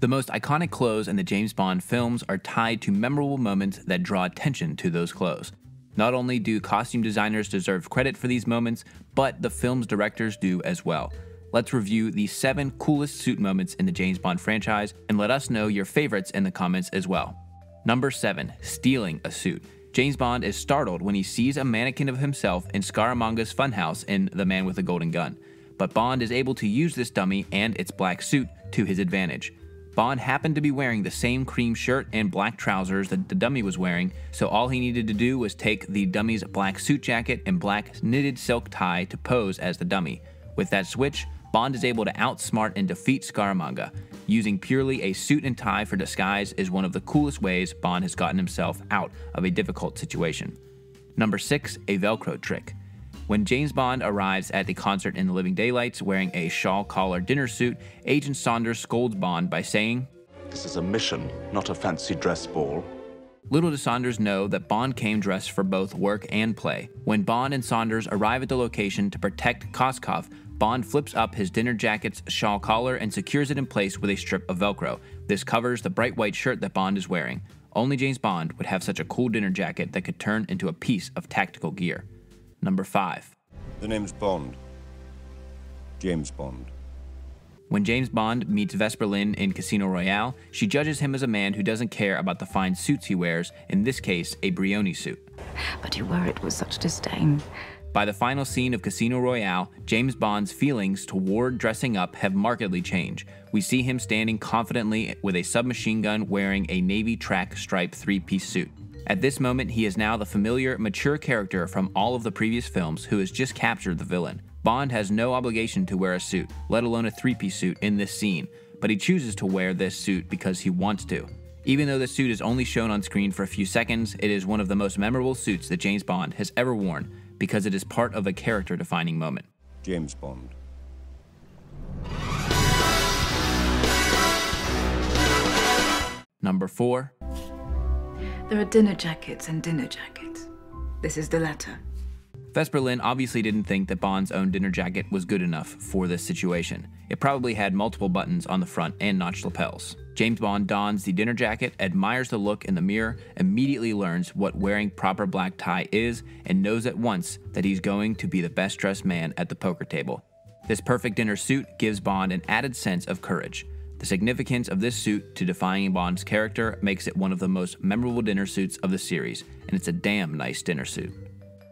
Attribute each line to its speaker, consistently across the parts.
Speaker 1: The most iconic clothes in the James Bond films are tied to memorable moments that draw attention to those clothes. Not only do costume designers deserve credit for these moments, but the film's directors do as well. Let's review the 7 coolest suit moments in the James Bond franchise, and let us know your favorites in the comments as well. Number 7. Stealing a suit. James Bond is startled when he sees a mannequin of himself in Scaramanga's funhouse in The Man with the Golden Gun, but Bond is able to use this dummy and its black suit to his advantage. Bond happened to be wearing the same cream shirt and black trousers that the dummy was wearing, so all he needed to do was take the dummy's black suit jacket and black knitted silk tie to pose as the dummy. With that switch, Bond is able to outsmart and defeat Scaramanga. Using purely a suit and tie for disguise is one of the coolest ways Bond has gotten himself out of a difficult situation. Number 6. A Velcro trick. When James Bond arrives at the concert in the Living Daylights wearing a shawl collar dinner suit, Agent Saunders scolds Bond by saying,
Speaker 2: "This is a mission, not a fancy dress ball."
Speaker 1: Little does Saunders know that Bond came dressed for both work and play. When Bond and Saunders arrive at the location to protect Koskov, Bond flips up his dinner jacket's shawl collar and secures it in place with a strip of Velcro. This covers the bright white shirt that Bond is wearing. Only James Bond would have such a cool dinner jacket that could turn into a piece of tactical gear. Number 5.
Speaker 3: The name's Bond. James Bond.
Speaker 1: When James Bond meets Vesper Lynd in Casino Royale, she judges him as a man who doesn't care about the fine suits he wears, in this case, a Brioni suit.
Speaker 4: But you wear it with such disdain.
Speaker 1: By the final scene of Casino Royale, James Bond's feelings toward dressing up have markedly changed. We see him standing confidently with a submachine gun wearing a navy track stripe 3-piece suit. At this moment, he is now the familiar, mature character from all of the previous films who has just captured the villain. Bond has no obligation to wear a suit, let alone a 3-piece suit in this scene, but he chooses to wear this suit because he wants to. Even though the suit is only shown on screen for a few seconds, it is one of the most memorable suits that James Bond has ever worn because it is part of a character-defining moment.
Speaker 3: James Bond.
Speaker 1: Number 4.
Speaker 4: There are dinner jackets and dinner jackets. This is the latter.
Speaker 1: Vesper Lynd obviously didn't think that Bond's own dinner jacket was good enough for this situation. It probably had multiple buttons on the front and notched lapels. James Bond dons the dinner jacket, admires the look in the mirror, immediately learns what wearing proper black tie is, and knows at once that he's going to be the best dressed man at the poker table. This perfect dinner suit gives Bond an added sense of courage. The significance of this suit to defining Bond's character makes it one of the most memorable dinner suits of the series, and it's a damn nice dinner suit.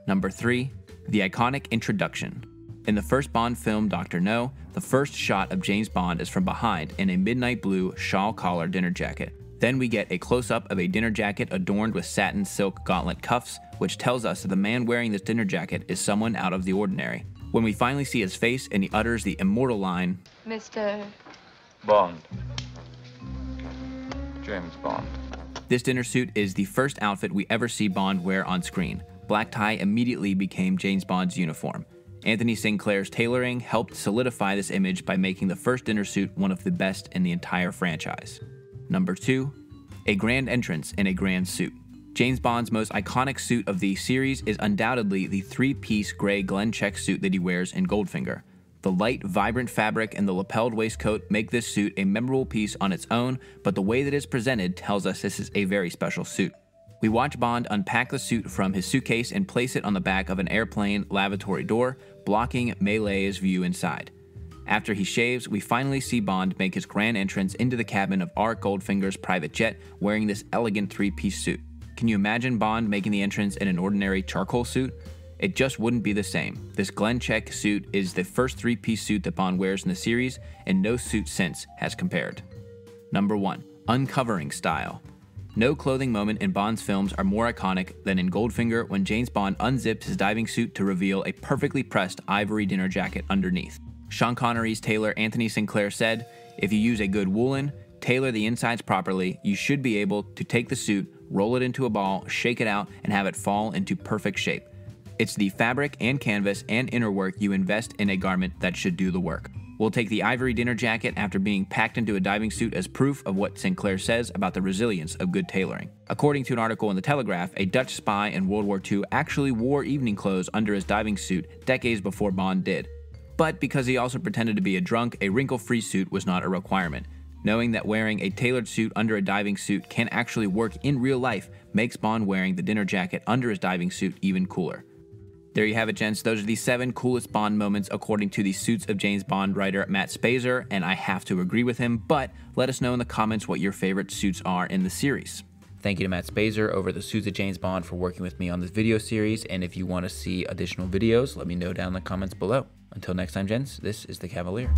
Speaker 1: Number 3. The iconic introduction. In the first Bond film, Dr. No, the first shot of James Bond is from behind in a midnight blue shawl collar dinner jacket. Then we get a close-up of a dinner jacket adorned with satin silk gauntlet cuffs, which tells us that the man wearing this dinner jacket is someone out of the ordinary. When we finally see his face and he utters the immortal line,
Speaker 5: Mr.
Speaker 6: Bond. James Bond.
Speaker 1: This dinner suit is the first outfit we ever see Bond wear on screen. Black tie immediately became James Bond's uniform. Anthony Sinclair's tailoring helped solidify this image by making the first dinner suit one of the best in the entire franchise. Number 2. A grand entrance in a grand suit. James Bond's most iconic suit of the series is undoubtedly the 3-piece gray Glen check suit that he wears in Goldfinger. The light, vibrant fabric and the lapelled waistcoat make this suit a memorable piece on its own, but the way that it's presented tells us this is a very special suit. We watch Bond unpack the suit from his suitcase and place it on the back of an airplane lavatory door, blocking Melee's view inside. After he shaves, we finally see Bond make his grand entrance into the cabin of Art Goldfinger's private jet wearing this elegant 3-piece suit. Can you imagine Bond making the entrance in an ordinary charcoal suit? It just wouldn't be the same. This Glen check suit is the first 3-piece suit that Bond wears in the series, and no suit since has compared. Number 1. Uncovering style. No clothing moment in Bond's films are more iconic than in Goldfinger when James Bond unzips his diving suit to reveal a perfectly pressed ivory dinner jacket underneath. Sean Connery's tailor Anthony Sinclair said, "If you use a good woolen, tailor the insides properly, you should be able to take the suit, roll it into a ball, shake it out, and have it fall into perfect shape. It's the fabric and canvas and inner work you invest in a garment that should do the work." We'll take the ivory dinner jacket after being packed into a diving suit as proof of what Sinclair says about the resilience of good tailoring. According to an article in The Telegraph, a Dutch spy in World War II actually wore evening clothes under his diving suit decades before Bond did. But because he also pretended to be a drunk, a wrinkle-free suit was not a requirement. Knowing that wearing a tailored suit under a diving suit can actually work in real life makes Bond wearing the dinner jacket under his diving suit even cooler. There you have it, gents. Those are the 7 coolest Bond moments according to the Suits of James Bond writer Matt Spaiser, and I have to agree with him, but let us know in the comments what your favorite suits are in the series. Thank you to Matt Spaiser over the Suits of James Bond for working with me on this video series, and if you want to see additional videos, let me know down in the comments below. Until next time, gents, this is the Kavalier.